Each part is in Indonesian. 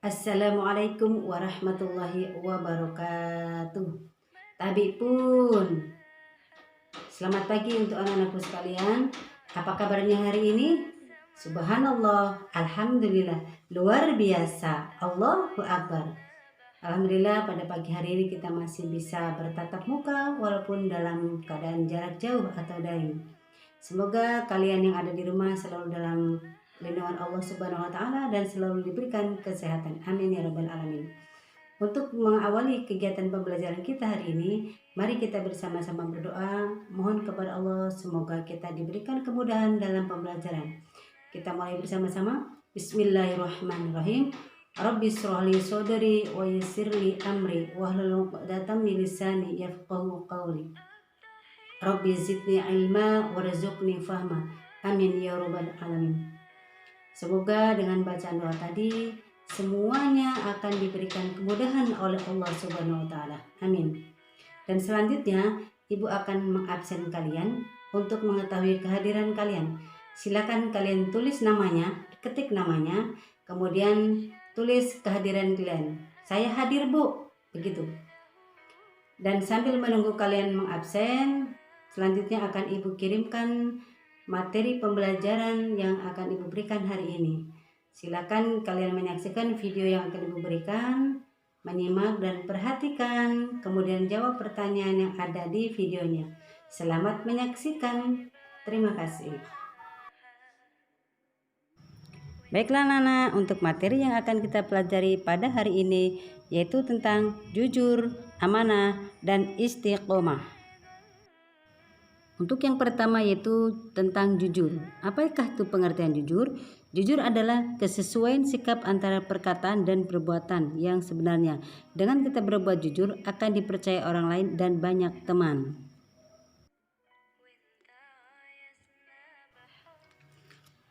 Assalamualaikum warahmatullahi wabarakatuh. Tabi pun, selamat pagi untuk anak-anakku sekalian. Apa kabarnya hari ini? Subhanallah, Alhamdulillah, luar biasa, Allahu Akbar. Alhamdulillah pada pagi hari ini kita masih bisa bertatap muka walaupun dalam keadaan jarak jauh atau daring. Semoga kalian yang ada di rumah selalu dalam lindungan Allah Subhanahu wa taala dan selalu diberikan kesehatan. Amin ya rabbal alamin. Untuk mengawali kegiatan pembelajaran kita hari ini, mari kita bersama-sama berdoa, mohon kepada Allah semoga kita diberikan kemudahan dalam pembelajaran. Kita mulai bersama-sama. Bismillahirrahmanirrahim. Rabbi shrahli sodri wa yassirli amri wahlul 'uqdatam min lisani yafqahu qawli. Rabbi zidni ilma warzuqni fahma. Amin ya rabbal alamin. Semoga dengan bacaan doa tadi semuanya akan diberikan kemudahan oleh Allah Subhanahu wa taala. Amin. Dan selanjutnya Ibu akan mengabsen kalian untuk mengetahui kehadiran kalian. Silakan kalian tulis namanya, ketik namanya, kemudian tulis kehadiran kalian. Saya hadir, Bu. Begitu. Dan sambil menunggu kalian mengabsen, selanjutnya akan Ibu kirimkan materi pembelajaran yang akan Ibu berikan hari ini. Silakan kalian menyaksikan video yang akan Ibu berikan, menyimak dan perhatikan, kemudian jawab pertanyaan yang ada di videonya. Selamat menyaksikan. Terima kasih. Baiklah Nana, untuk materi yang akan kita pelajari pada hari ini yaitu tentang jujur, amanah, dan istiqomah. Untuk yang pertama yaitu tentang jujur. Apakah itu pengertian jujur? Jujur adalah kesesuaian sikap antara perkataan dan perbuatan yang sebenarnya. Dengan kita berbuat jujur akan dipercaya orang lain dan banyak teman.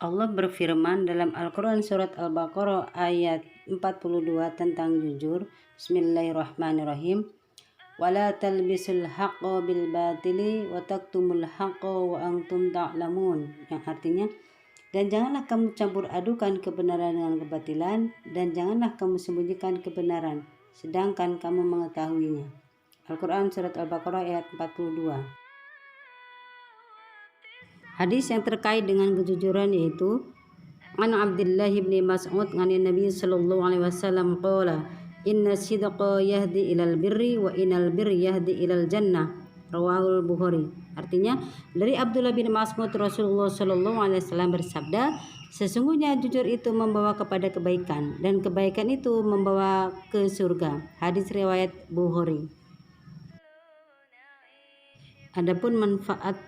Allah berfirman dalam Al-Quran surat Al-Baqarah ayat 42 tentang jujur. Bismillahirrahmanirrahim. Wala talbisul haqqa bil batili wa taktumul haqqa wa antum ta'lamun, yang artinya dan janganlah kamu campur adukan kebenaran dengan kebatilan dan janganlah kamu sembunyikan kebenaran sedangkan kamu mengetahuinya. Al-Quran surat Al-Baqarah ayat 42. Hadis yang terkait dengan kejujuran yaitu An Abdullah bin Mas'ud ngani Nabi sallallahu alaihi wasallam qala inna sidqa yahdi ilal birri wa inal birri yahdi ilal jannah, rawahul Bukhari. Artinya dari Abdullah bin Mas'ud Rasulullah sallallahu alaihi wasallam bersabda, sesungguhnya jujur itu membawa kepada kebaikan dan kebaikan itu membawa ke surga. Hadis riwayat Bukhari. Adapun manfaat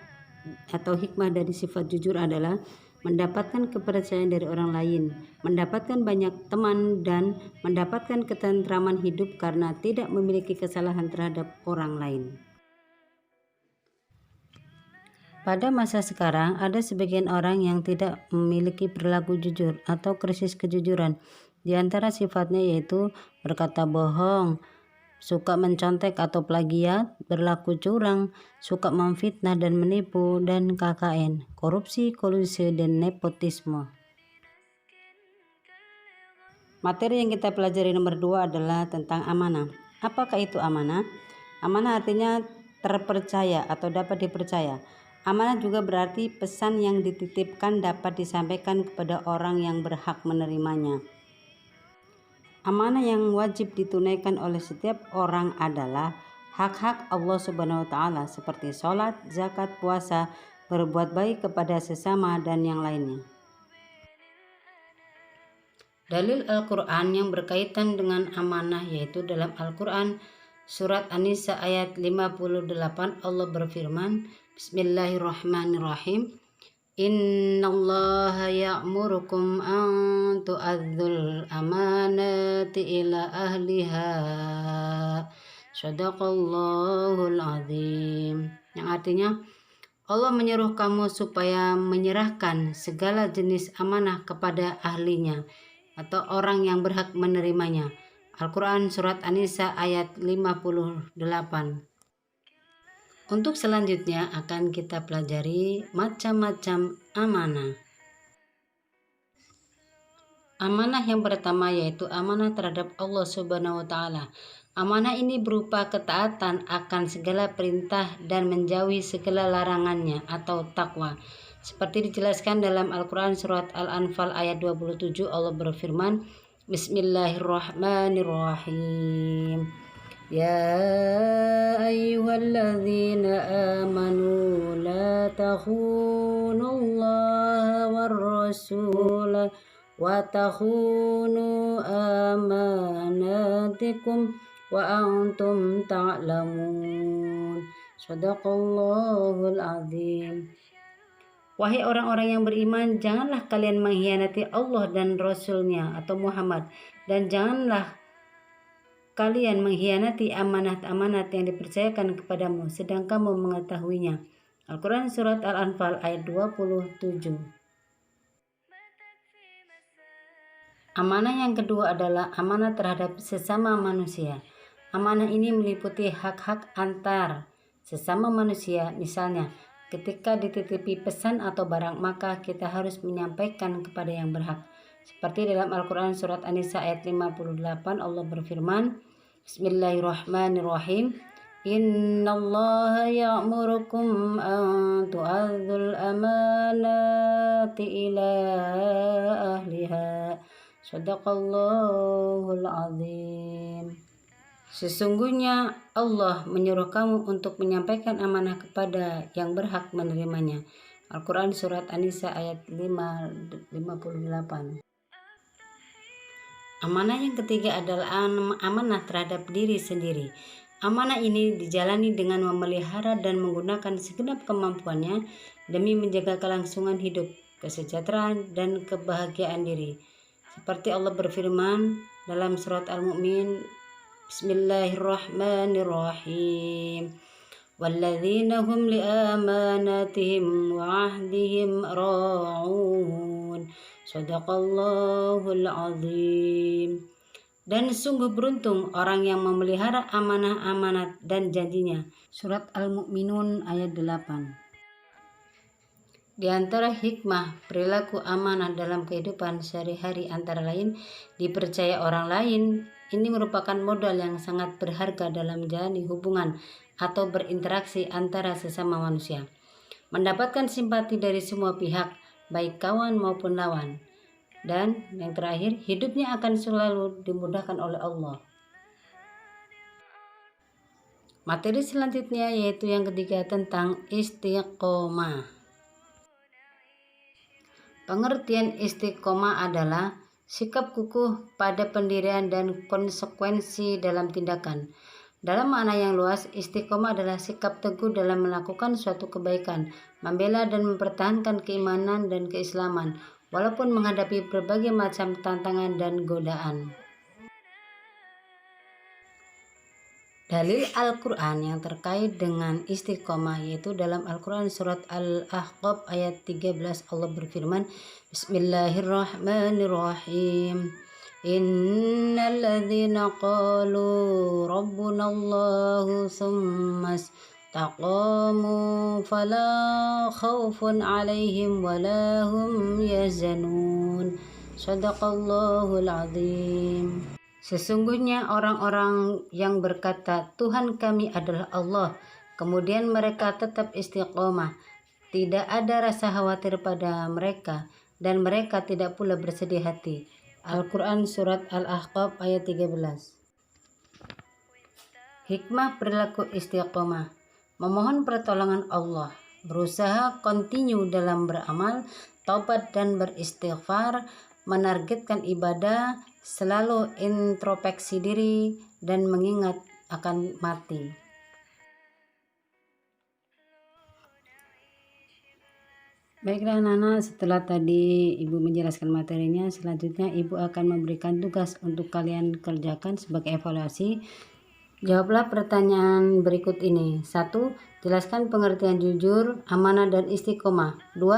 atau hikmah dari sifat jujur adalah mendapatkan kepercayaan dari orang lain, mendapatkan banyak teman, dan mendapatkan ketentraman hidup karena tidak memiliki kesalahan terhadap orang lain. Pada masa sekarang, ada sebagian orang yang tidak memiliki perilaku jujur atau krisis kejujuran. Di antara sifatnya yaitu berkata bohong, suka mencontek atau plagiat, berlaku curang, suka memfitnah dan menipu, dan KKN, korupsi, kolusi, dan nepotisme. Materi yang kita pelajari nomor 2 adalah tentang amanah. Apakah itu amanah? Amanah artinya terpercaya atau dapat dipercaya. Amanah juga berarti pesan yang dititipkan dapat disampaikan kepada orang yang berhak menerimanya. Amanah yang wajib ditunaikan oleh setiap orang adalah hak-hak Allah Subhanahu wa taala seperti sholat, zakat, puasa, berbuat baik kepada sesama dan yang lainnya. Dalil Al-Quran yang berkaitan dengan amanah yaitu dalam Al-Quran surat An-Nisa ayat 58 Allah berfirman, Bismillahirrahmanirrahim. Innallaha ya'murukum an tu'adzul amanati ila ahliha. Shadaqallahul azim. Yang artinya Allah menyuruh kamu supaya menyerahkan segala jenis amanah kepada ahlinya atau orang yang berhak menerimanya. Al-Quran surat An-Nisa ayat 58. Untuk selanjutnya akan kita pelajari macam-macam amanah. Amanah yang pertama yaitu amanah terhadap Allah Subhanahu wa Ta'ala. Amanah ini berupa ketaatan akan segala perintah dan menjauhi segala larangannya atau takwa. Seperti dijelaskan dalam Al-Quran surat Al-Anfal ayat 27, Allah berfirman, Bismillahirrahmanirrahim. Ya ayyuhalladzina amanu la takhunullaha war rasula wa takhunu amanatikum wa antum ta'lamun. Shadaqallahul azim. Wahai orang-orang yang beriman, janganlah kalian mengkhianati Allah dan Rasul-Nya atau Muhammad, dan janganlah kalian mengkhianati amanat-amanat yang dipercayakan kepadamu sedang kamu mengetahuinya. Al-Quran surat Al-Anfal ayat 27. Amanah yang kedua adalah amanah terhadap sesama manusia. Amanah ini meliputi hak-hak antar sesama manusia. Misalnya, ketika dititipi pesan atau barang, maka kita harus menyampaikan kepada yang berhak. Seperti dalam Al-Quran surat An-Nisa ayat 58, Allah berfirman, Bismillahirrahmanirrahim. Innallaha ya'murukum an tu'adzul amanati ila ahliha. Shadaqallahul azim. Sesungguhnya Allah menyuruh kamu untuk menyampaikan amanah kepada yang berhak menerimanya. Al-Quran surat An-Nisa ayat 58. Amanah yang ketiga adalah amanah terhadap diri sendiri. Amanah ini dijalani dengan memelihara dan menggunakan segenap kemampuannya demi menjaga kelangsungan hidup, kesejahteraan, dan kebahagiaan diri. Seperti Allah berfirman dalam surat Al-Mu'min, Bismillahirrahmanirrahim. Walladzina hum liamanatihim wa ahdihim ra'un. Shadaqallahul azim. Dan sungguh beruntung orang yang memelihara amanah-amanat dan janjinya. Surat Al-Mu'minun ayat 8. Di antara hikmah perilaku amanah dalam kehidupan sehari-hari antara lain dipercaya orang lain. Ini merupakan modal yang sangat berharga dalam menjalani hubungan atau berinteraksi antara sesama manusia. Mendapatkan simpati dari semua pihak, baik kawan maupun lawan. Dan yang terakhir, hidupnya akan selalu dimudahkan oleh Allah. Materi selanjutnya yaitu yang ketiga tentang istiqomah. Pengertian istiqomah adalah sikap kukuh pada pendirian dan konsekuensi dalam tindakan. Dalam makna yang luas, istiqomah adalah sikap teguh dalam melakukan suatu kebaikan, membela dan mempertahankan keimanan dan keislaman, walaupun menghadapi berbagai macam tantangan dan godaan. Dalil Al-Quran yang terkait dengan istiqomah yaitu dalam Al-Quran surat Al-Ahqaf ayat 13, Allah berfirman, Bismillahirrahmanirrahim. Innal ladzina qalu rabbunallahu tsumma istaqamu fala khaufun 'alaihim wala hum yahzanun. Shadaqallahul azim. Sesungguhnya orang-orang yang berkata Tuhan kami adalah Allah, kemudian mereka tetap istiqomah, tidak ada rasa khawatir pada mereka dan mereka tidak pula bersedih hati. Al-Quran surat Al-Ahqaf ayat 13. Hikmah perilaku istiqomah: memohon pertolongan Allah, berusaha kontinu dalam beramal, taubat dan beristighfar, menargetkan ibadah, selalu introspeksi diri, dan mengingat akan mati. Baiklah anak-anak, setelah tadi Ibu menjelaskan materinya, selanjutnya Ibu akan memberikan tugas untuk kalian kerjakan sebagai evaluasi. Jawablah pertanyaan berikut ini. 1. Jelaskan pengertian jujur, amanah, dan istiqomah. 2.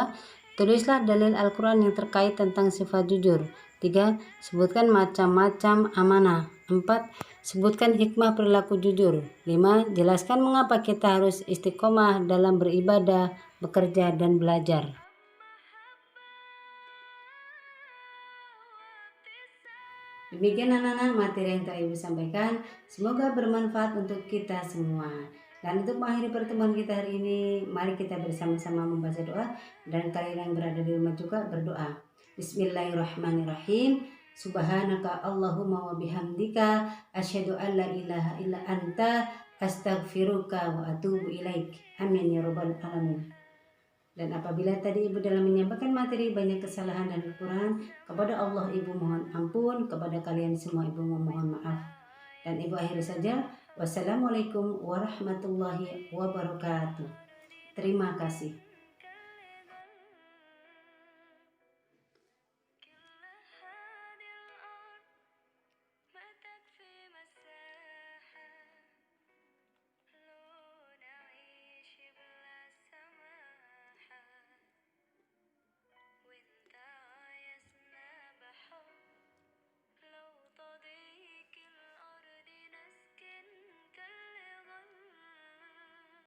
Tulislah dalil Al-Quran yang terkait tentang sifat jujur. 3. Sebutkan macam-macam amanah. 4. Sebutkan hikmah perilaku jujur. 5. Jelaskan mengapa kita harus istiqomah dalam beribadah, bekerja, dan belajar. Demikian anak-anak materi yang telah Ibu sampaikan. Semoga bermanfaat untuk kita semua. Dan untuk mengakhiri pertemuan kita hari ini, mari kita bersama-sama membaca doa. Dan kalian yang berada di rumah juga berdoa. Bismillahirrahmanirrahim. Subhanaka Allahumma wa bihamdika asyhadu an la ilaha illa anta astaghfiruka wa atubu ilaik. Amin ya rabbal alamin. Dan apabila tadi Ibu dalam menyampaikan materi banyak kesalahan dan kekurangan, kepada Allah Ibu mohon ampun, kepada kalian semua Ibu memohon maaf. Dan Ibu akhiri saja. Wassalamualaikum warahmatullahi wabarakatuh. Terima kasih.